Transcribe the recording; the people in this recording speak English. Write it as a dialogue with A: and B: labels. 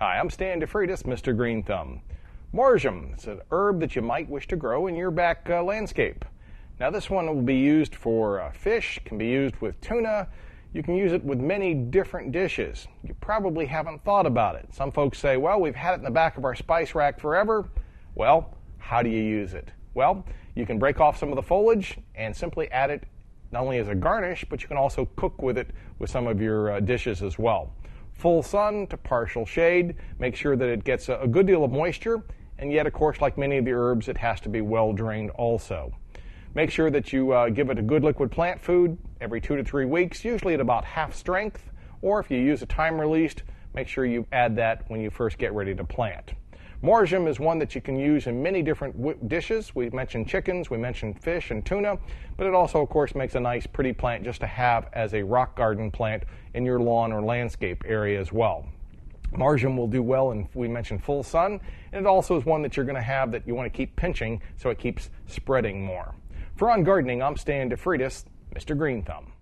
A: Hi, I'm Stan DeFreitas, Mr. Green Thumb. Majorum is an herb that you might wish to grow in your back landscape. Now this one will be used for fish, can be used with tuna. You can use it with many different dishes. You probably haven't thought about it. Some folks say, well, we've had it in the back of our spice rack forever. Well, how do you use it? Well, you can break off some of the foliage and simply add it not only as a garnish, but you can also cook with it with some of your dishes as well. Full sun to partial shade. Make sure that it gets a good deal of moisture, and yet, of course, like many of the herbs, it has to be well drained also. Make sure that you give it a good liquid plant food every 2 to 3 weeks, usually at about half strength, or if you use a time released, make sure you add that when you first get ready to plant. Majorum is one that you can use in many different dishes. We mentioned chickens, we mentioned fish and tuna, but it also, of course, makes a nice, pretty plant just to have as a rock garden plant in your lawn or landscape area as well. Majorum will do well in, we mentioned, full sun, and it also is one that you're going to have that you want to keep pinching so it keeps spreading more. For On Gardening, I'm Stan DeFreitas, Mr. Green Thumb.